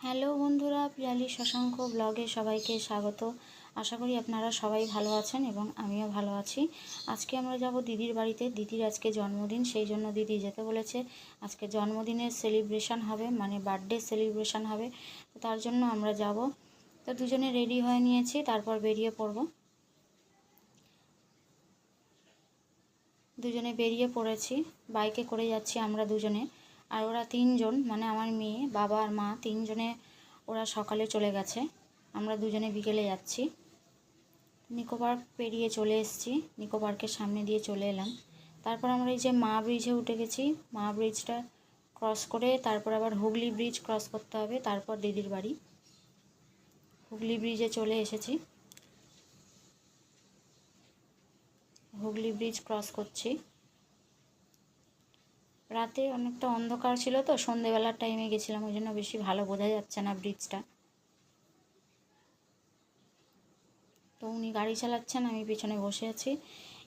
Hello বন্ধুরা, পিয়ালি শশাঙ্ক ব্লগে সবাইকে স্বাগত। আশা করি আপনারা সবাই ভালো আছেন এবং আমিও ভালো আছি। আজকে আমরা যাব দিদির বাড়িতে। দিদির আজকে জন্মদিন, সেই জন্য দিদি যেতে বলেছে। আজকে জন্মদিনের সেলিব্রেশন হবে, মানে বার্থডে সেলিব্রেশন হবে, তো তার জন্য আমরা যাব। তো দুজনে রেডি হয়ে নিয়েছি, তারপর বেরিয়ে পড়ব। দুজনে বেরিয়ে পড়েছি, বাইকে করে যাচ্ছি আমরা দুজনে। আর ওরা তিনজন, মানে আমার মেয়ে, বাবা আর মা তিনজনে ওরা সকালে চলে গেছে, আমরা দুজনে বিকেলে যাচ্ছি। নিকো পার্ক পেরিয়ে চলে এসেছি, নিকো পার্কের সামনে দিয়ে চলে এলাম। তারপর আমরা এই যে মা ব্রিজে উঠে গেছি। মা ব্রিজটা ক্রস করে তারপর আবার হুগলি ব্রিজ ক্রস করতে হবে, তারপর দিদির বাড়ি। হুগলি ব্রিজে চলে এসেছি, হুগলি ব্রিজ ক্রস করছি। রাতে অনেকটা অন্ধকার ছিল, তো সন্ধেবেলার টাইমে গেছিলাম, ওই জন্য বেশি ভালো বোঝা যাচ্ছে না ব্রিজটা। তো উনি গাড়ি চালাচ্ছেন, আমি পিছনে বসে আছি।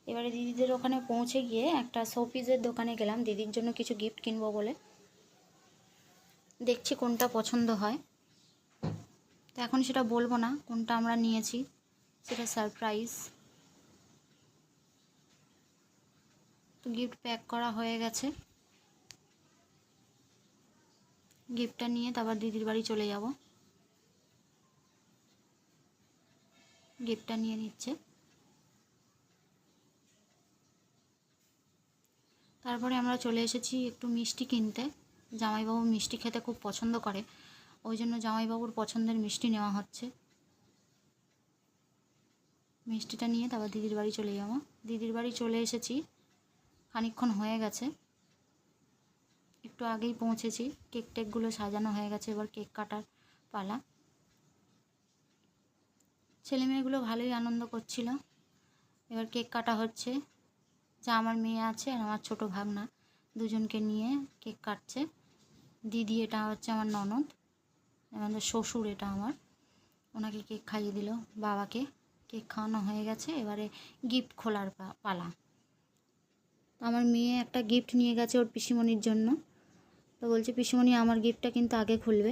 এবারে দিদিদের ওখানে পৌঁছে গিয়ে একটা শোপিসের দোকানে গেলাম দিদির জন্য কিছু গিফট কিনবো বলে। দেখছি কোনটা পছন্দ হয়, তো এখন সেটা বলবো না কোনটা আমরা নিয়েছি, সেটা সারপ্রাইজ। তো গিফট প্যাক করা হয়ে গেছে, গিফটটা নিয়ে তারপর দিদির বাড়ি চলে যাব। গিফটটা নিয়ে নিচ্ছে। তারপরে আমরা চলে এসেছি একটু মিষ্টি কিনতে। জামাইবাবু মিষ্টি খেতে খুব পছন্দ করে, ওই জন্য জামাইবাবুর পছন্দের মিষ্টি নেওয়া হচ্ছে। মিষ্টিটা নিয়ে তারপর দিদির বাড়ি চলে যাবো। দিদির বাড়ি চলে এসেছি, খানিকক্ষণ হয়ে গেছে, একটু আগেই পৌঁছেছি। কেক টেকগুলো সাজানো হয়ে গেছে, এবার কেক কাটার পালা। ছেলেমেয়েগুলো ভালোই আনন্দ করছিল। এবার কেক কাটা হচ্ছে। যা আমার মেয়ে আছে আর আমার ছোটো ভাগনা, দুজনকে নিয়ে কেক কাটছে। দিদি এটা হচ্ছে আমার ননদ, আমাদের শ্বশুর এটা আমার, ওনাকে কেক খাইয়ে দিল। বাবাকে কেক খাওয়ানো হয়ে গেছে, এবারে গিফট খোলার পালা। আমার মেয়ে একটা গিফট নিয়ে গেছে ওর পিসিমণির জন্য, তো বলছে পিসিমণি আমার গিফটটা কিন্তু আগে খুলবে।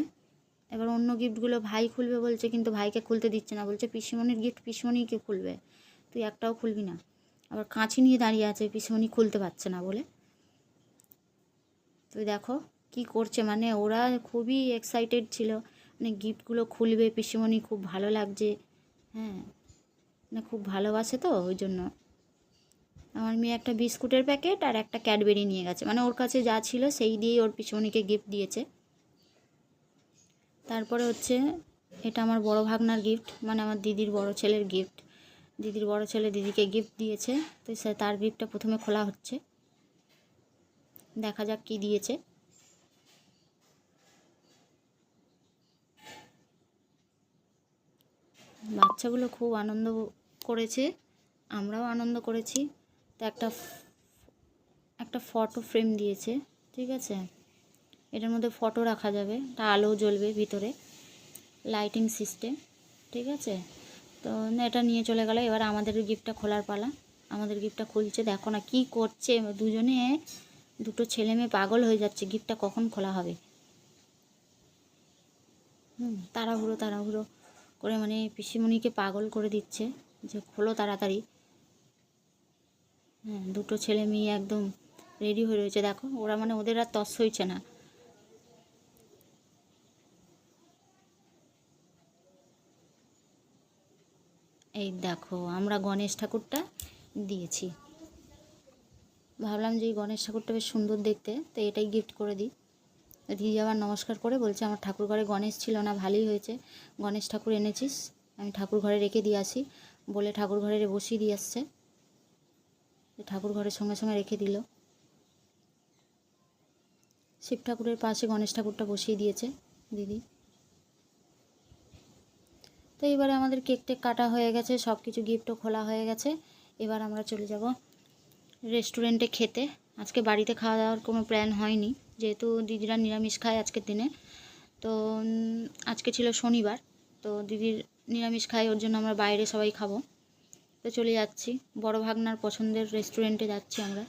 এবার অন্য গিফটগুলো ভাই খুলবে বলছে, কিন্তু ভাইকে খুলতে দিচ্ছে না, বলছে পিসিমণির গিফট পিসিমণিকে খুলবে, তুই একটাও খুলবি না। আবার কাঁচি নিয়ে দাঁড়িয়ে আছে, পিসিমণি খুলতে পারছে না বলে। তুই দেখো কি করছে, মানে ওরা খুবই এক্সাইটেড ছিল, মানে গিফটগুলো খুলবে, পিসিমণি খুব ভালো লাগছে। হ্যাঁ, মানে খুব ভালোবাসে, তো ওই জন্য। আমার মেয়ে একটা বিস্কুটের প্যাকেট আর একটা ক্যাডবেরি নিয়ে গেছে, মানে ওর কাছে যা ছিল সেই দিয়েই ওর পিসিমণিকে গিফট দিয়েছে। তারপরে হচ্ছে এটা আমার বড় ভাগনার গিফট, মানে আমার দিদির বড় ছেলের গিফট। দিদির বড় ছেলে দিদিকে গিফট দিয়েছে, তো তার গিফটটা প্রথমে খোলা হচ্ছে। দেখা যাক কি দিয়েছে। বাচ্চাগুলো খুব আনন্দ করেছে, আমরাও আনন্দ করেছি। তো একটা ফটো ফ্রেম দিয়েছে, ঠিক আছে। এটার মধ্যে ফটো রাখা যাবে, তা আলো জ্বলবে ভিতরে, লাইটিং সিস্টেম, ঠিক আছে। তো এটা নিয়ে চলে গেল। এবার আমাদের গিফটটা খোলার পালা। আমাদের গিফটটা খুলছে, দেখো না কি করছে দুজনে, দুটো ছেলে মেয়ে পাগল হয়ে যাচ্ছে গিফটটা কখন খোলা হবে। তাড়াহুড়ো তাড়াহুড়ো করে, মানে পিসিমণিকে পাগল করে দিচ্ছে যে খোলো তাড়াতাড়ি। হ্যাঁ, দুটো ছেলে মেয়ে একদম রেডি হয়ে রয়েছে, দেখো ওরা, মানে ওদের আর তস হইছে না। এই দেখো আমরা গণেশ ঠাকুরটা দিয়েছি, ভাবলাম যে এই গণেশ ঠাকুরটা বেশ সুন্দর দেখতে, তো এটাই গিফট করে দিই। দিদি আবার নমস্কার করে বলছে আমার ঠাকুর ঘরে গণেশ ছিল না, ভালোই হয়েছে গণেশ ঠাকুর এনেছিস, আমি ঠাকুর ঘরে রেখে দিয়ে আসি বলে ঠাকুর ঘরে বসিয়ে দিয়ে আসছে। ঠাকুর ঘরের সঙ্গে সঙ্গে রেখে দিল। শিব ঠাকুরের পাশে গণেশ ঠাকুরটা বসিয়ে দিয়েছে দিদি। তো এবারে আমাদের কেক টেক কাটা হয়ে গেছে, সব কিছু গিফটও খোলা হয়ে গেছে। এবার আমরা চলে যাব রেস্টুরেন্টে খেতে। আজকে বাড়িতে খাওয়া দাওয়ার কোনো প্ল্যান হয়নি, যেহেতু দিদিরা নিরামিষ খায় আজকের দিনে। তো আজকে ছিল শনিবার, তো দিদির নিরামিষ খায়, ওর জন্য আমরা বাইরে সবাই খাবো। তো চলে যাচ্ছি বড় ভাগনার পছন্দের রেস্টুরেন্টে যাচ্ছি আমরা।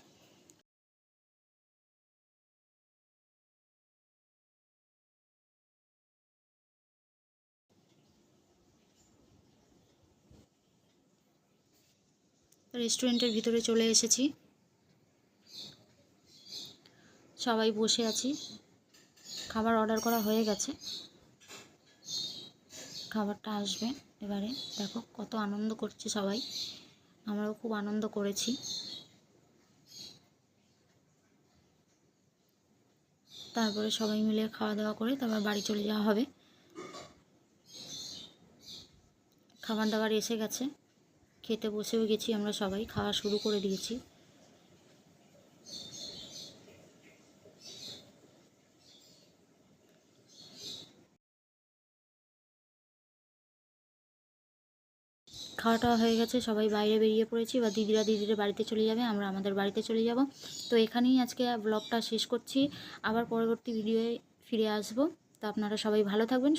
রেস্টুরেন্টের ভিতরে চলে এসেছি, সবাই বসে আছি, খাবার অর্ডার করা হয়ে গেছে, খাবারটা আসবে এবারে। দেখো কত আনন্দ করছে সবাই, আমরাও খুব আনন্দ করেছি। তারপরে সবাই মিলে খাওয়া দাওয়া করে তারপর বাড়ি চলে যাওয়া হবে। খাবার দাবার এসে গেছে, খেতে বসেও গেছি, আমরা সবাই খাওয়া শুরু করে দিয়েছি। খাওয়াটা হয়ে গেছে, সবাই বাইরে বেরিয়ে পড়েছি, বা দিদিরা দিদিদের বাড়িতে চলে যাবে, আমরা আমাদের বাড়িতে চলে যাব। তো এখানেই আজকে ব্লগটা শেষ করছি, আবার পরবর্তী ভিডিওয়ে ফিরে আসব। তো আপনারা সবাই ভালো থাকবেন।